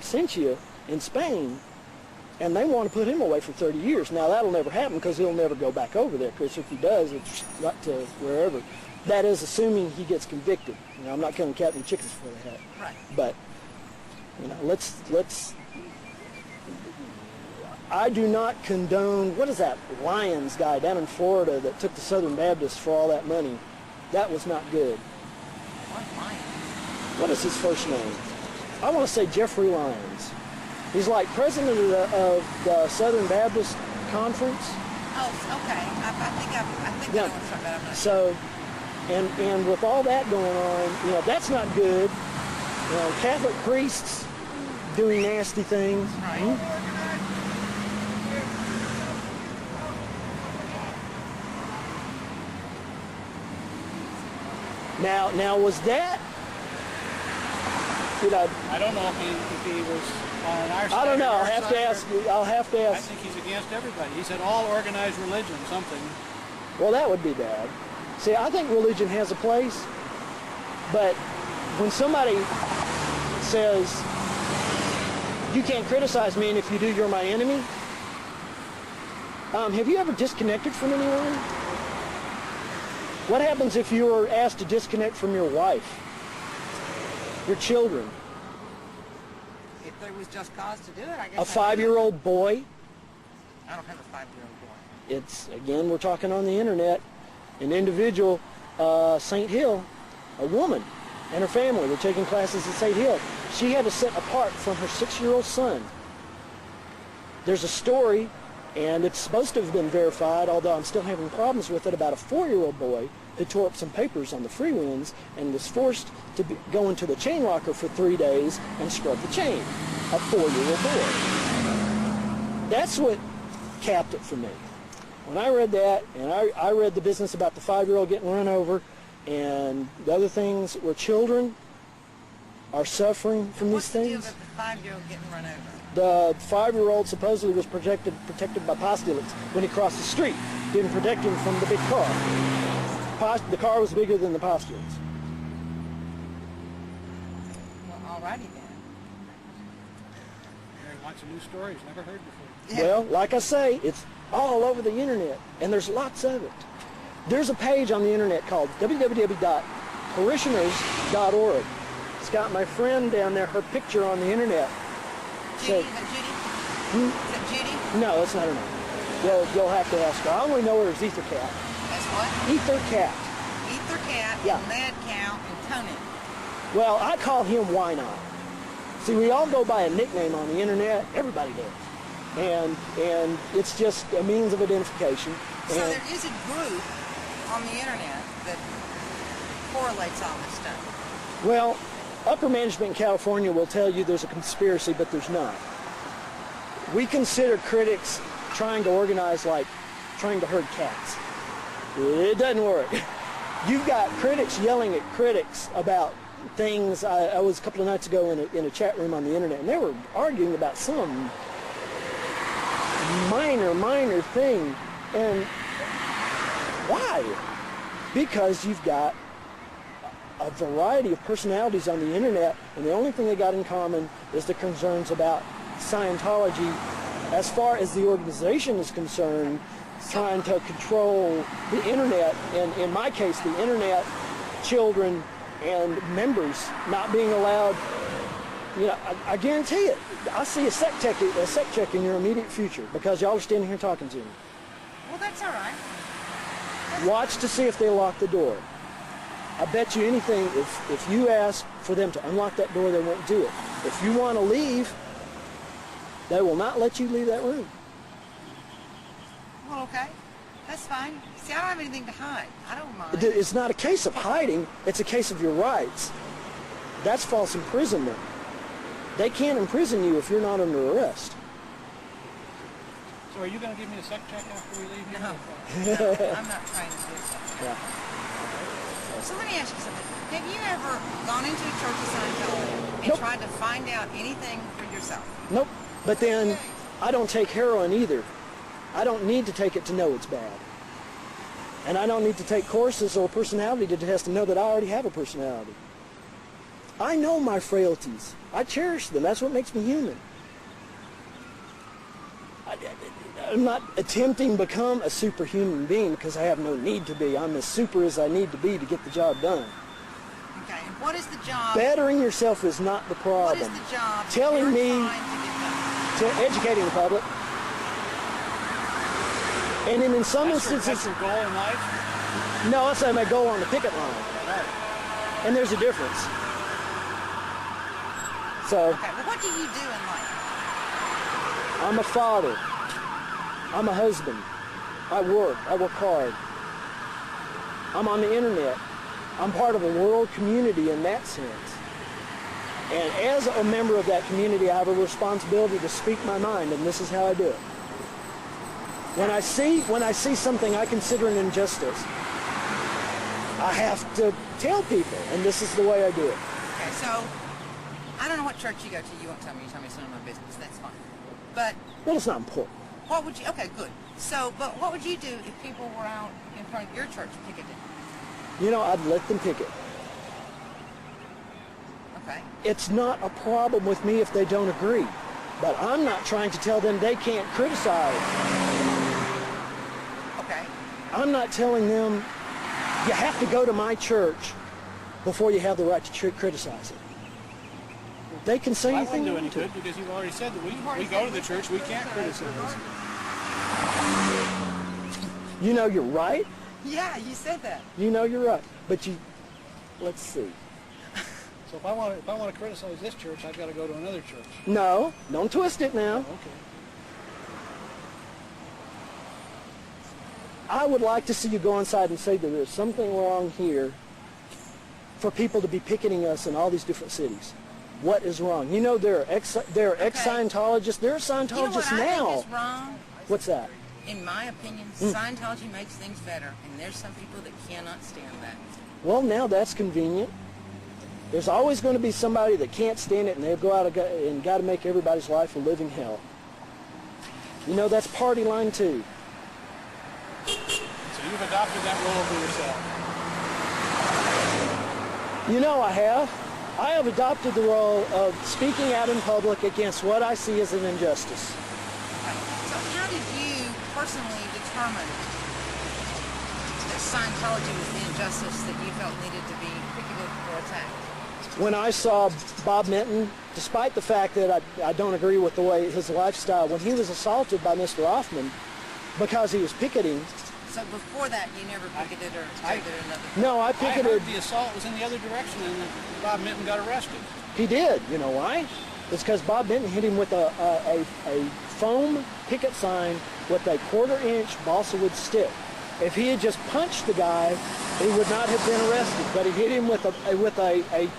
Maxentia in Spain, and they want to put him away for 30 years. Now, that'll never happen because he'll never go back over there, because if he does, it's not to wherever. That is assuming he gets convicted. You know, I'm not killing Captain Chickens for that. Right. But, you know, let's I do not condone, what is that Lyons guy down in Florida that took the Southern Baptists for all that money? That was not good. What Lyons? What is his first name? I want to say Jeffrey Lyons. He's like president of the Southern Baptist Conference. Oh, okay. I think I know what you're talking about. I'm not So, and with all that going on, you know, that's not good. You know, Catholic priests doing nasty things. Right. Now was that, you know, I don't know if he was on our side. I don't know. or I'll our have to side, ask. or- I'll have to I ask. think he's against everybody. He said all organized religion, something. Well, that would be bad. See, I think religion has a place, but when somebody says, you can't criticize me, and if you do, you're my enemy. Have you ever disconnected from anyone? What happens if you were asked to disconnect from your wife, your children, If there was just cause to do it, I guess. a 5-year-old boy? I don't have a 5-year-old boy. It's, again, we're talking on the internet, an individual, St. Hill, a woman and her family were taking classes at St. Hill. She had to sit apart from her 6-year-old son. There's a story, and it's supposed to have been verified, although I'm still having problems with it, about a 4-year-old boy who tore up some papers on the free winds and was forced to go into the chain locker for 3 days and scrub the chain. A 4-year-old boy. That's what capped it for me. When I read that, and I read the business about the 5-year-old getting run over, and the other things where children are suffering from What's these the deal things. with the 5-year-old getting run over? The 5-year-old supposedly was protected by postulates when he crossed the street. Didn't protect him from the big car. The car was bigger than the postulates. Well, alrighty then. Mary wants a new story he's never heard before. Well, like I say, it's all over the internet, and there's lots of it. There's a page on the internet called www.parishioners.org. It's got my friend down there, her picture on the internet. Judy, is it Judy? Is it Judy? No, it's not her name. You'll have to ask her. I only know her as Ethercat. That's what? Ethercat. Ethercat, Yeah. and Madcow, and Tony. Well, I call him Why Not. See, we all go by a nickname on the internet. Everybody does. And it's just a means of identification. So And there is a group on the internet that correlates all this stuff. well, upper management in California will tell you there's a conspiracy, but there's not. We consider critics trying to organize like trying to herd cats. It doesn't work. You've got critics yelling at critics about things. I was a couple of nights ago in a chat room on the internet, and they were arguing about some minor thing. And why? Because you've got a variety of personalities on the internet, and the only thing they got in common is the concerns about Scientology, as far as the organization is concerned, trying to control the internet, and in my case, the internet, children, and members not being allowed. You know, I guarantee it. I see a sect check in your immediate future because y'all are standing here talking to me. Well, that's all right. Watch to see if they lock the door. I bet you anything, if you ask for them to unlock that door, they won't do it. If you want to leave, they will not let you leave that room. Well, okay. That's fine. See, I don't have anything to hide. I don't mind. It's not a case of hiding, it's a case of your rights. That's false imprisonment. They can't imprison you if you're not under arrest. So are you going to give me a sec check after we leave here? No, I'm not trying to do that. Yeah. So let me ask you something. Have you ever gone into a church of Scientology and Nope. tried to find out anything for yourself? Nope. But then, I don't take heroin either. I don't need to take it to know it's bad. And I don't need to take courses or personality to test to know that I already have a personality. I know my frailties. I cherish them. That's what makes me human. I'm not attempting to become a superhuman being because I have no need to be. I'm as super as I need to be to get the job done. Okay, and what is the job? Bettering yourself is not the problem. What is the job Telling you're me trying to get done? Educating the public. And then in some That's instances, your goal in life? no, that's my goal on the picket line. Right. And there's a difference. So, Okay, well, what do you do in life? I'm a father. I'm a husband. I work hard. I'm on the internet. I'm part of a world community in that sense. And as a member of that community, I have a responsibility to speak my mind, and this is how I do it. When I see something I consider an injustice, I have to tell people, and this is the way I do it. Okay, so I don't know what church you go to. You won't tell me. You tell me it's none of my business. That's fine. But Well, it's not important. what would you? Okay, good. So, but what would you do if people were out in front of your church picketing? You know, I'd let them picket. Okay. It's not a problem with me if they don't agree. But I'm not trying to tell them they can't criticize. Okay. I'm not telling them you have to go to my church before you have the right to criticize it. They can say I anything wouldn't do they any want to. good because you've already said that we go to the church, we can't criticize. You know you're right. Yeah, you said that. You know you're right. But let's see. So if I want to criticize this church, I've got to go to another church. No, don't twist it now. Okay. I would like to see you go inside and say that there's something wrong here for people to be picketing us in all these different cities. What is wrong? You know there are ex-Scientologists. There are Scientologists you know what now. I think is wrong? What's that? In my opinion, Scientology makes things better, and there's some people that cannot stand that. Well, now that's convenient. There's always going to be somebody that can't stand it, and they'll go out and got to make everybody's life a living hell. You know, that's party line too. So you've adopted that role for yourself. You know I have. I have adopted the role of speaking out in public against what I see as an injustice. Okay. So how did you personally determine that Scientology was the injustice that you felt needed to be picketed or attacked? When I saw Bob Minton, despite the fact that I don't agree with the way his lifestyle, when he was assaulted by Mr. Hoffman because he was picketing. So before that, you never picketed or targeted another? No, I I picketed. heard the assault was in the other direction and that Bob Minton got arrested. He did. You know why? It's because Bob Minton hit him with a foam picket sign with a 1/4-inch balsa wood stick. If he had just punched the guy, he would not have been arrested. But he hit him with a